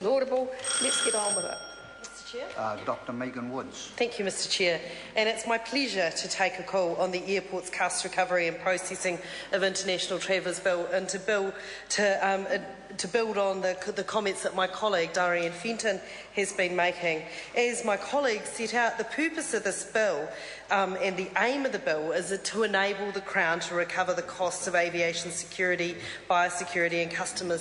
Laudable. Let's get on with it. Mr. Chair. Dr. Megan Woods. Thank you, Mr. Chair. And it's my pleasure to take a call on the Airports Cost Recovery and Processing of International Travellers Bill, and to build on the comments that my colleague Diane Fenton has been making. As my colleague set out, the purpose of this bill and the aim of the bill is to enable the Crown to recover the costs of aviation security, biosecurity and customer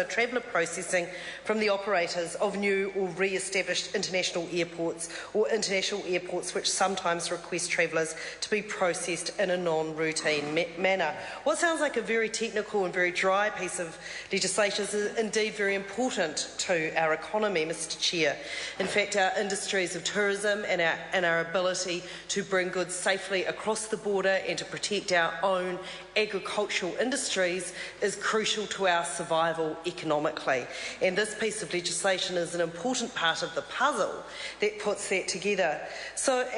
traveller processing from the operators of new or re-established international airports, or international airports which sometimes request travellers to be processed in a non-routine manner. What sounds like a very technical and very dry piece of legislation is indeed very important to our economy, Mr. Chair. In fact, our industries of tourism and our ability to bring goods safely across the border and to protect our own agricultural industries is crucial to our survival economically. And this piece of legislation is an important part of the puzzle that puts that together. So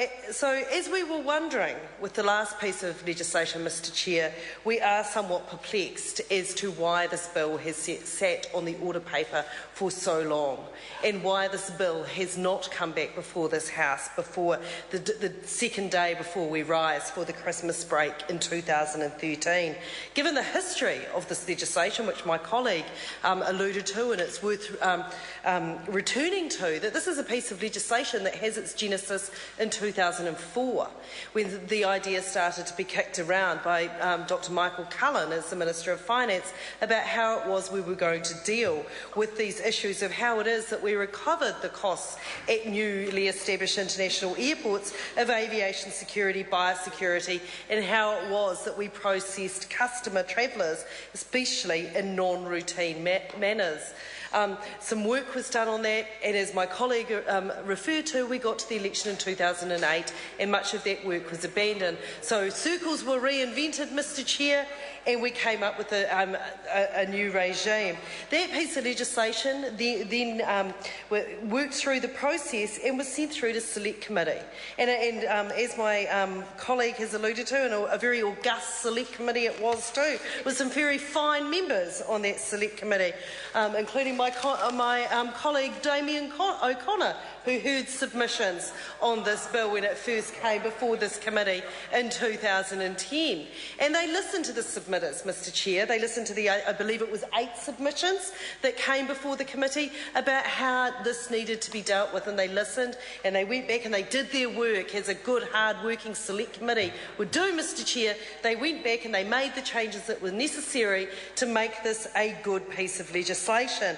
as we were wondering with the last piece of legislation, Mr. Chair, we are somewhat perplexed as to why this bill has sat on the order paper for so long, and why this bill has not come back before this House before the second day before we rise for the Christmas break in 2013. Given the history of this legislation, which my colleague alluded to, and it's worth returning to, that this is a piece of legislation that has its genesis in 2004, when the idea started to be kicked around by Dr. Michael Cullen as the Minister of Finance about how it was we were going to deal with these issues of how it is that we recovered the costs at newly established international airports of aviation security, biosecurity, and how it was that we processed customer travellers, especially in non-routine manners. Some work was done on that, and as my colleague referred to, we got to the election in 2008 and much of that work was abandoned. So circles were reinvented, Mr. Chair, and we came up with a new regime. That piece of legislation then worked through the process and was sent through to Select Committee. And as my colleague has alluded to, and a very august Select Committee it was too, with some very fine members on that Select Committee, including my colleague Damien O'Connor, who heard submissions on this bill when it first came before this committee in 2010. And they listened to the submitters, Mr. Chair. They listened to the, I believe it was 8 submissions that came before the committee about how this needed to be dealt with, and they listened and they went back and they did their work as a good, hard-working Select Committee would do, Mr. Chair. They went back and they made the changes that were necessary to make this a good piece of legislation.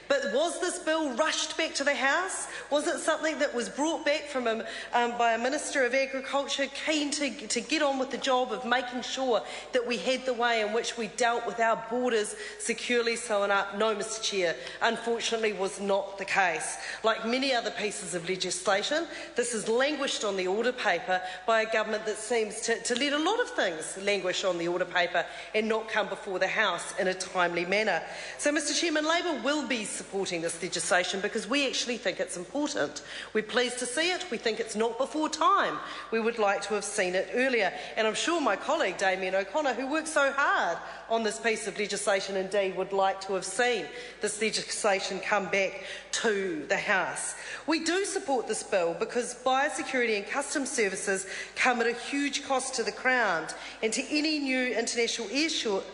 But was this bill rushed back to the House? Was it something that was brought back from by a Minister of Agriculture keen to get on with the job of making sure that we had the way in which we dealt with our borders securely sewn up? No, Mr. Chair, unfortunately was not the case. Like many other pieces of legislation, this has languished on the order paper by a government that seems to let a lot of things languish on the order paper and not come before the House in a timely manner. So, Mr. Chairman, Labor will be supporting this legislation because we actually think it's important. We're pleased to see it. We think it's not before time. We would like to have seen it earlier. And I'm sure my colleague Damien O'Connor, who worked so hard on this piece of legislation, indeed would like to have seen this legislation come back to the House. We do support this bill because biosecurity and customs services come at a huge cost to the Crown, and to any new international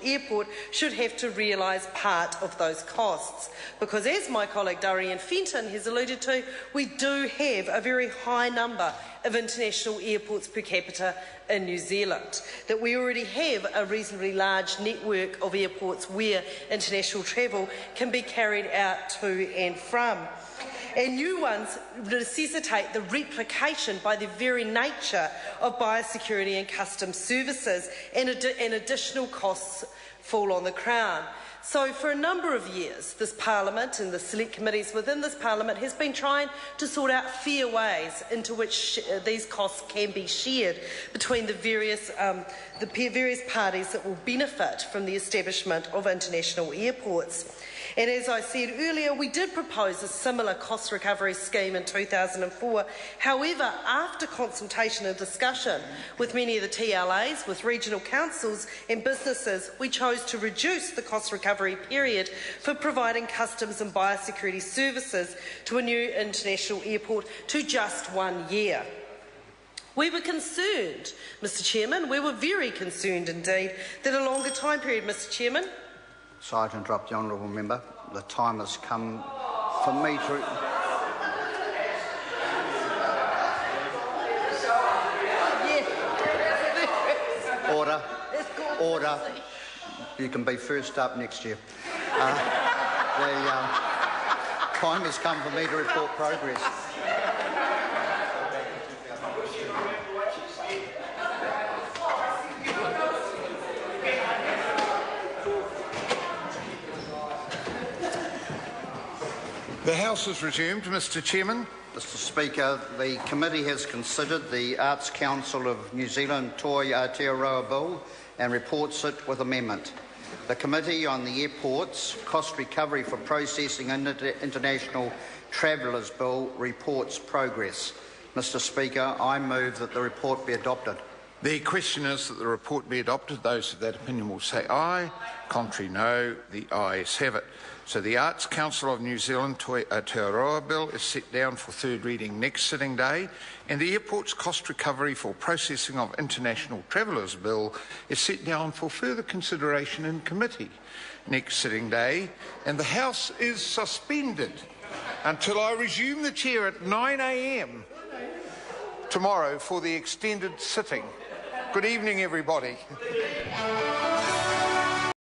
airport should have to realise part of those costs. Because as my colleague Diane Fenton has alluded to, we do have a very high number of international airports per capita in New Zealand, that we already have a reasonably large network of airports where international travel can be carried out to and from. And new ones necessitate the replication by the very nature of biosecurity and customs services, and additional costs fall on the Crown. So for a number of years, this Parliament and the Select Committees within this Parliament has been trying to sort out fair ways into which these costs can be shared between the various parties that will benefit from the establishment of international airports. And as I said earlier, we did propose a similar cost recovery scheme in 2004. However, after consultation and discussion with many of the TLAs, with regional councils and businesses, we chose to reduce the cost recovery period for providing customs and biosecurity services to a new international airport to just 1 year. We were concerned, Mr Chairman, we were very concerned indeed, that a longer time period, Mr Chairman. Sorry to interrupt the honourable member. The time has come for me to... Order. Order. You can be first up next year. The time has come for me to report progress. The House has resumed, Mr Chairman. Mr Speaker, the committee has considered the Arts Council of New Zealand Toi Aotearoa Bill and reports it with amendment. The Committee on the Airports Cost Recovery for Processing International Travellers Bill reports progress. Mr Speaker, I move that the report be adopted. The question is that the report be adopted. Those of that opinion will say aye. Contrary, no. The ayes have it. So the Arts Council of New Zealand Toi Aotearoa Bill is set down for third reading next sitting day, and the Airports Cost Recovery for Processing of International Travellers Bill is set down for further consideration in committee next sitting day, and the House is suspended until I resume the chair at 9 a.m. tomorrow for the extended sitting. Good evening, everybody.